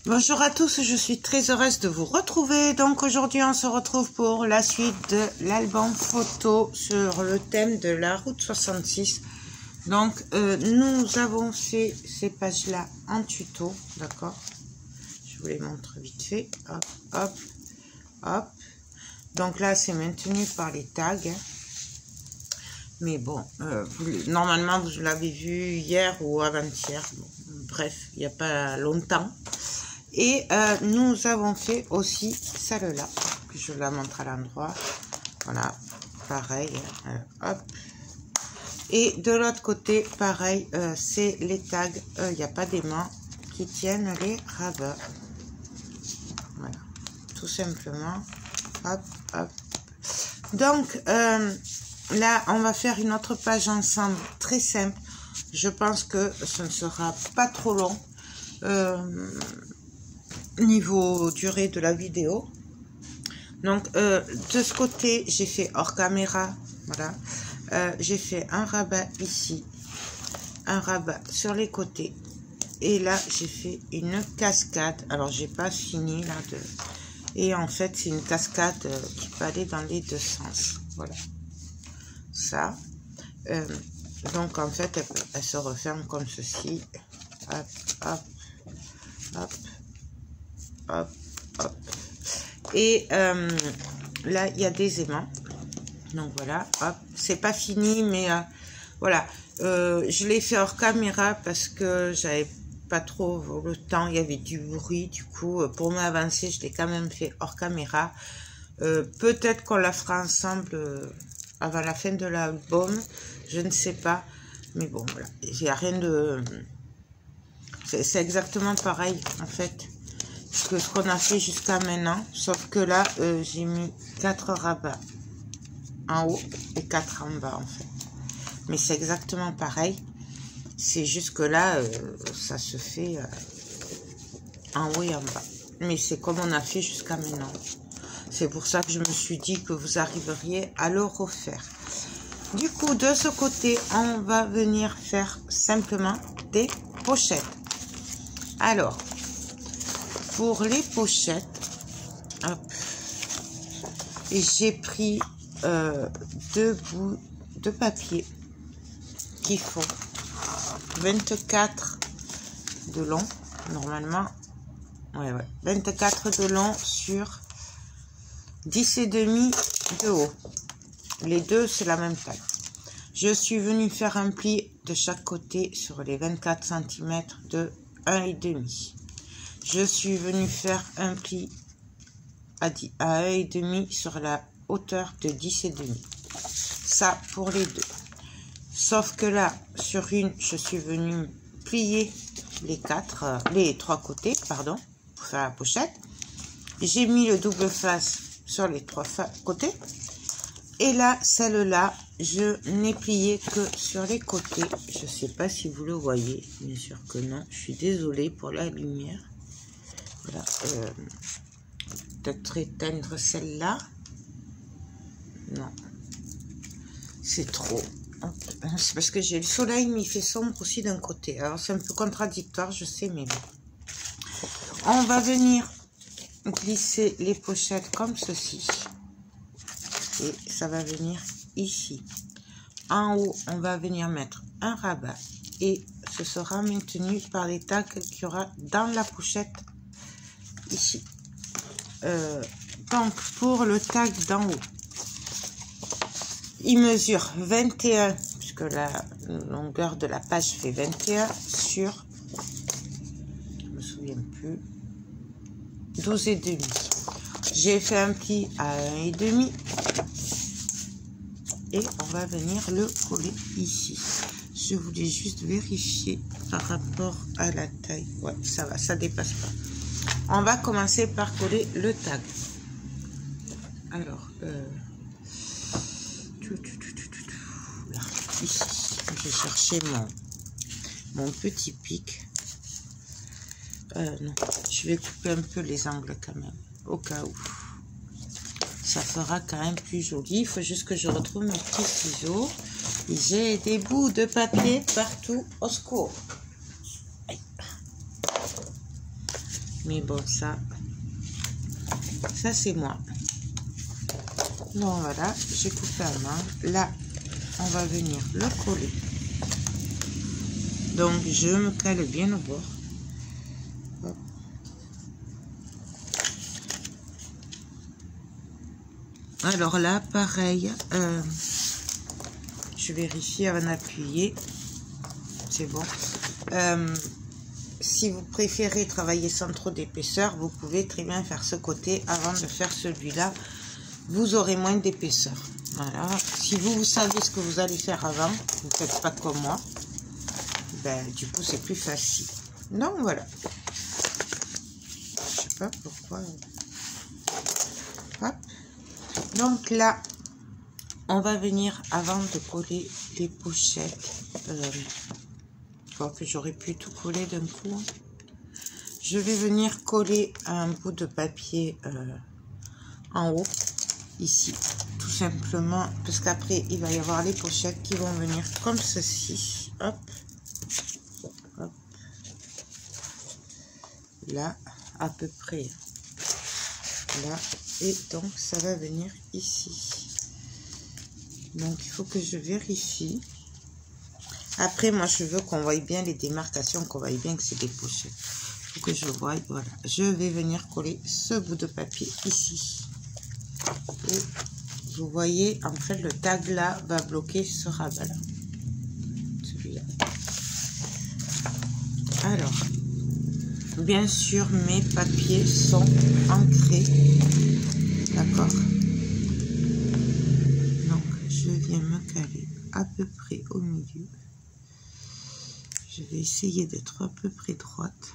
Bonjour à tous, je suis très heureuse de vous retrouver. Donc aujourd'hui on se retrouve pour la suite de l'album photo sur le thème de la route 66. Donc nous avons fait ces pages là en tuto, d'accord? Je vous les montre vite fait. Hop, hop, hop. Donc là c'est maintenu par les tags. Mais bon, normalement vous l'avez vu hier ou avant-hier. Bon, bref, il n'y a pas longtemps. Et nous avons fait aussi celle-là, que je la montre à l'endroit. Voilà, pareil. Hop. Et de l'autre côté, pareil, c'est les tags. Il n'y a pas d'aimants qui tiennent les rabats. Voilà, tout simplement. Hop, hop. Donc, là, on va faire une autre page ensemble, très simple. Je pense que ce ne sera pas trop long. Niveau durée de la vidéo. Donc de ce côté j'ai fait hors caméra, voilà, j'ai fait un rabat ici, un rabat sur les côtés, et là j'ai fait une cascade. Alors j'ai pas fini là et en fait c'est une cascade qui peut aller dans les deux sens, voilà, ça. Donc en fait elle se referme comme ceci. Hop, hop, hop, hop, hop. Et là il y a des aimants, donc voilà, hop, c'est pas fini, mais voilà, je l'ai fait hors caméra parce que j'avais pas trop le temps, il y avait du bruit, du coup pour m'avancer je l'ai quand même fait hors caméra. Peut-être qu'on la fera ensemble avant la fin de l'album, je ne sais pas, mais bon voilà, il n'y a rien de, c'est exactement pareil en fait que ce qu'on a fait jusqu'à maintenant, sauf que là j'ai mis 4 rabats en haut et 4 en bas en fait, mais c'est exactement pareil, c'est juste que là ça se fait en haut et en bas, mais c'est comme on a fait jusqu'à maintenant. C'est pour ça que je me suis dit que vous arriveriez à le refaire. Du coup de ce côté on va venir faire simplement des pochettes. Alors pour les pochettes, j'ai pris deux bouts de papier qui font 24 de long, normalement, ouais, 24 de long sur 10,5 de haut. Les deux, c'est la même taille. Je suis venue faire un pli de chaque côté sur les 24 cm de 1,5. Je suis venue faire un pli à 1,5 sur la hauteur de 10,5. Ça pour les deux. Sauf que là, sur une, je suis venue plier les trois côtés, pardon, pour faire la pochette. J'ai mis le double face sur les trois côtés. Et là, celle-là, je n'ai plié que sur les côtés. Je ne sais pas si vous le voyez, bien sûr que non. Je suis désolée pour la lumière. Voilà, peut-être éteindre celle-là. Non, c'est trop. C'est parce que j'ai le soleil, mais il fait sombre aussi d'un côté. Alors c'est un peu contradictoire, je sais, mais bon. On va venir glisser les pochettes comme ceci. Et ça va venir ici. En haut, on va venir mettre un rabat. Et ce sera maintenu par les tags qu'il y aura dans la pochette. Ici. Donc pour le tag d'en haut, il mesure 21, puisque la longueur de la page fait 21 sur, je me souviens plus, 12,5. J'ai fait un pli à 1,5 et on va venir le coller ici. Je voulais juste vérifier par rapport à la taille. Ouais, ça va, ça dépasse pas. On va commencer par coller le tag. Alors, là, ici, j'ai cherché mon petit pic. Non, je vais couper un peu les angles quand même, au cas où. Ça fera quand même plus joli. Il faut juste que je retrouve mes petits ciseaux. Et j'ai des bouts de papier partout, au secours. Mais bon, ça c'est moi. Donc voilà, j'ai coupé à main. Là, on va venir le coller. Donc je me cale bien au bord. Hop. Alors là, pareil, je vérifie avant d'appuyer. C'est bon. Si vous préférez travailler sans trop d'épaisseur, vous pouvez très bien faire ce côté avant de faire celui-là. Vous aurez moins d'épaisseur. Voilà. Si vous savez ce que vous allez faire avant, vous ne faites pas comme moi. Ben, du coup, c'est plus facile. Donc, voilà. Je sais pas pourquoi. Hop. Donc là, on va venir, avant de coller les pochettes, que j'aurais pu tout coller d'un coup. Je vais venir coller un bout de papier en haut, ici, tout simplement, parce qu'après, il va y avoir les pochettes qui vont venir comme ceci. Hop. Hop. Là, à peu près. Là. Et donc, ça va venir ici. Donc, il faut que je vérifie. Après, moi, je veux qu'on voie bien les démarcations, qu'on voie bien que c'est des pochettes. Il faut que je voie, voilà. Je vais venir coller ce bout de papier ici. Et vous voyez, en fait, le tag là va bloquer ce rabat-là. Celui-là. Alors, bien sûr, mes papiers sont ancrés. D'accord? Donc, je viens me caler à peu près au milieu. Je vais essayer d'être à peu près droite.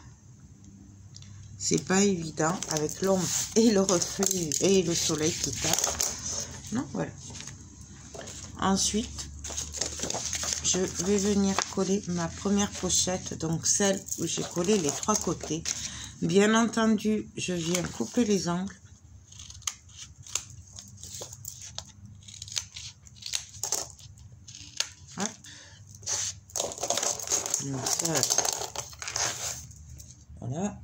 C'est pas évident avec l'ombre et le reflet et le soleil qui tape. Non, voilà. Ensuite, je vais venir coller ma première pochette, donc celle où j'ai collé les trois côtés. Bien entendu, je viens couper les angles. Hop. Donc ça, voilà.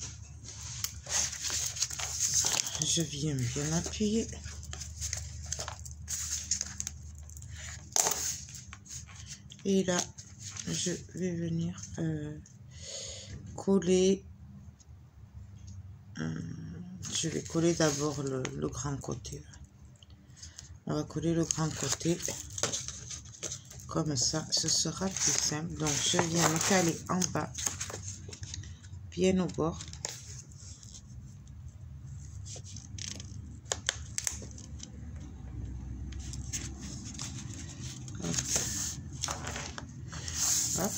Je viens bien appuyer. Et là, je vais venir coller. Je vais coller d'abord le grand côté. On va coller le grand côté. Comme ça, ce sera plus simple. Donc, je viens me caler en bas, bien au bord. Hop. Hop.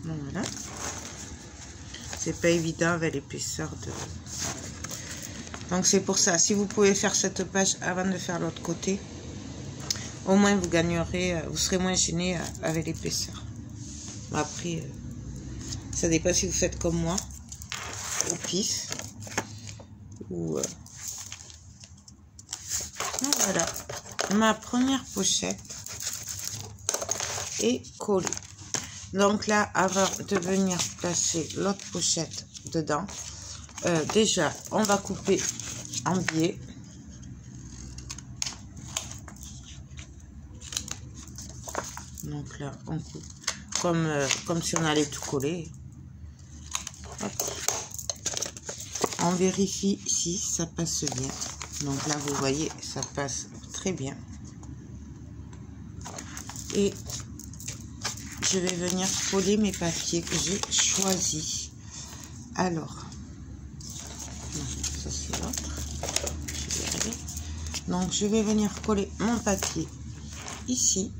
Voilà. C'est pas évident avec l'épaisseur de... Donc c'est pour ça, si vous pouvez faire cette page avant de faire l'autre côté, au moins vous gagnerez, vous serez moins gêné avec l'épaisseur. Après, ça dépend si vous faites comme moi, au pif, ou... Donc voilà, ma première pochette est collée. Donc là, avant de venir placer l'autre pochette dedans, déjà, on va couper en biais. Donc là, on coupe comme si on allait tout coller. Hop. On vérifie si ça passe bien. Donc là, vous voyez, ça passe très bien. Et je vais venir coller mes papiers que j'ai choisis. Alors, non, ça c'est l'autre. Donc, je vais venir coller mon papier ici.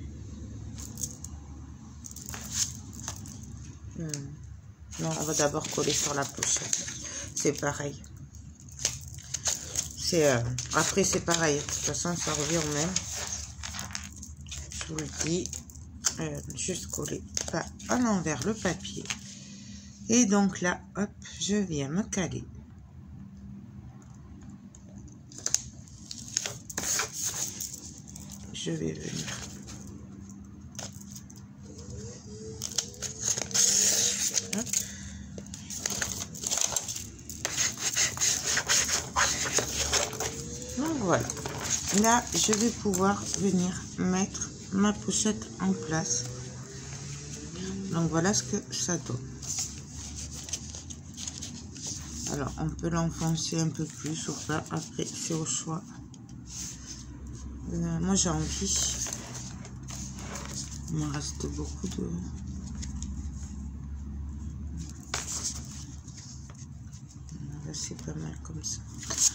Non, on va d'abord coller sur la pochette. C'est pareil. Après, c'est pareil. De toute façon, ça revient au même. Je vous le dis. Juste coller pas à l'envers le papier. Et donc là, hop, je viens me caler. Je vais venir Donc voilà, là je vais pouvoir venir mettre ma pochette en place. Donc voilà ce que ça donne. Alors on peut l'enfoncer un peu plus ou pas, après c'est au choix. Moi j'ai envie. Il me reste beaucoup de... C'est pas mal comme ça.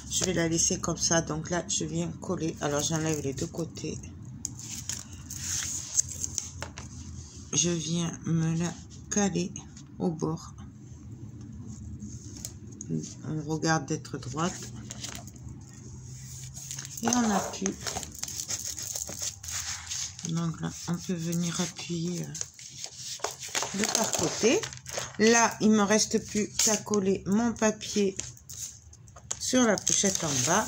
Je vais la laisser comme ça. Donc là je viens coller. Alors j'enlève les deux côtés. Je viens me la caler au bord. On regarde d'être droite. Et on appuie. Donc là, on peut venir appuyer de par côté. Là, il me reste plus qu'à coller mon papier sur la pochette en bas.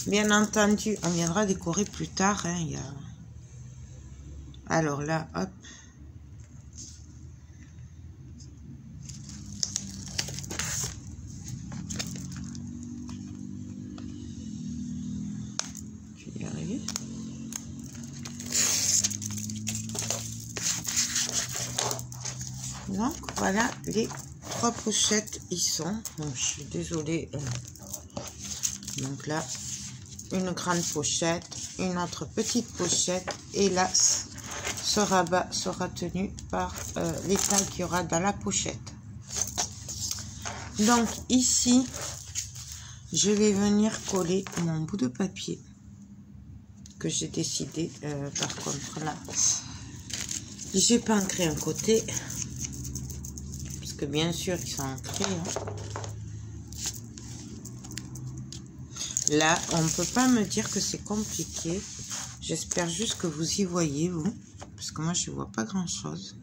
Bien entendu, on viendra décorer plus tard. Hein, alors là, hop. Je vais y arriver. Donc voilà, les trois pochettes y sont. Donc je suis désolée. Donc là, une grande pochette, une autre petite pochette, et là, ce rabat sera tenu par les tailles qu'il y aura dans la pochette. Donc ici, je vais venir coller mon bout de papier que j'ai décidé. Par contre là, j'ai pas ancré un côté. Que bien sûr ils sont ancrés. Hein. Là, on ne peut pas me dire que c'est compliqué. J'espère juste que vous y voyez, vous. Parce que moi, je ne vois pas grand-chose.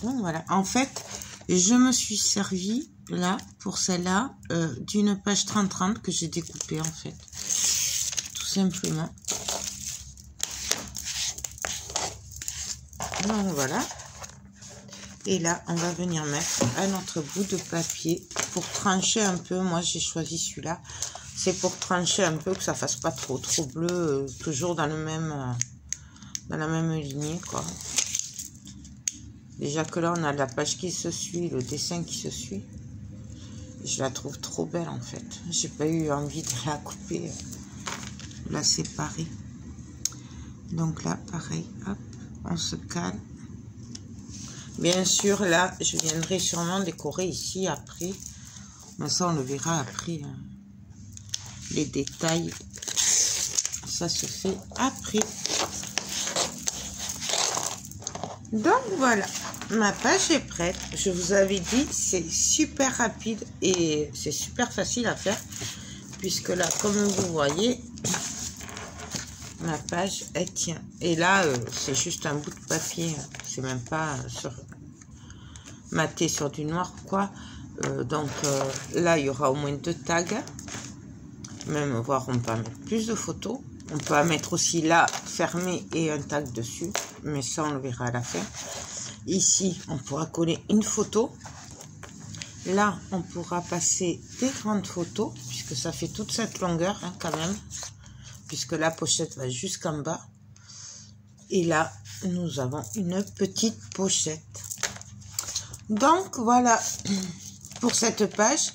Donc, voilà. En fait, je me suis servi, là, pour celle-là, d'une page 30-30 que j'ai découpée, en fait. Tout simplement. Donc voilà, et là on va venir mettre un autre bout de papier pour trancher un peu. Moi j'ai choisi celui-là, c'est pour trancher un peu, que ça fasse pas trop bleu, toujours dans le même dans la même lignée quoi. Déjà que là on a la page qui se suit, le dessin qui se suit, je la trouve trop belle en fait. J'ai pas eu envie de la couper, de la séparer. Donc là pareil, hop, on se cale. Bien sûr, là, je viendrai sûrement décorer ici après. Mais ça, on le verra après. Hein. Les détails, ça se fait après. Donc, voilà. Ma page est prête. Je vous avais dit, c'est super rapide et c'est super facile à faire. Puisque là, comme vous voyez... ma page, elle tient. Et là, c'est juste un bout de papier. C'est même pas maté sur du noir, quoi. Donc, là, il y aura au moins 2 tags. Même, voire, on peut en mettre plus de photos. On peut en mettre aussi là, fermé et un tag dessus. Mais ça, on le verra à la fin. Ici, on pourra coller une photo. Là, on pourra passer des grandes photos. Puisque ça fait toute cette longueur, hein, quand même. Puisque la pochette va jusqu'en bas. Et là, nous avons une petite pochette. Donc, voilà pour cette page.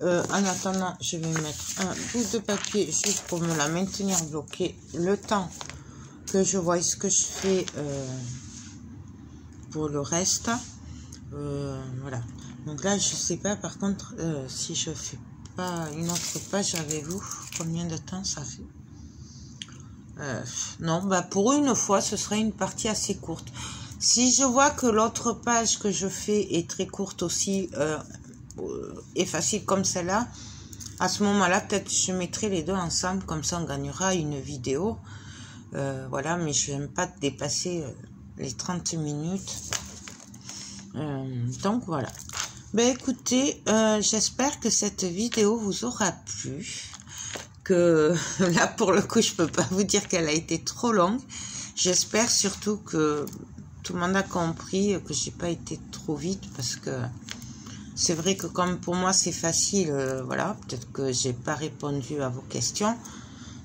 En attendant, je vais mettre un bout de papier juste pour me la maintenir bloquée le temps que je vois ce que je fais pour le reste. Voilà. Donc là, je sais pas, par contre, si je fais pas une autre page avec vous, combien de temps ça fait? Non, bah pour une fois, ce serait une partie assez courte. Si je vois que l'autre page que je fais est très courte aussi, et facile comme celle-là, à ce moment-là, peut-être je mettrai les deux ensemble, comme ça on gagnera une vidéo. Voilà, mais je n'aime pas dépasser les 30 minutes. Donc voilà. Ben écoutez, j'espère que cette vidéo vous aura plu. Que là pour le coup je peux pas vous dire qu'elle a été trop longue. J'espère surtout que tout le monde a compris que j'ai pas été trop vite, parce que C'est vrai que comme pour moi c'est facile, voilà, peut-être que j'ai pas répondu à vos questions.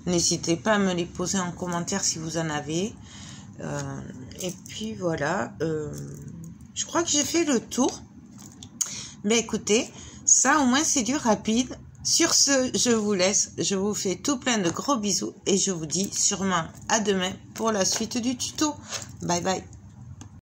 N'hésitez pas à me les poser en commentaire si vous en avez. Et puis voilà, je crois que j'ai fait le tour. Mais écoutez, ça au moins c'est du rapide. Sur ce, je vous laisse. Je vous fais tout plein de gros bisous et je vous dis sûrement à demain pour la suite du tuto. Bye bye.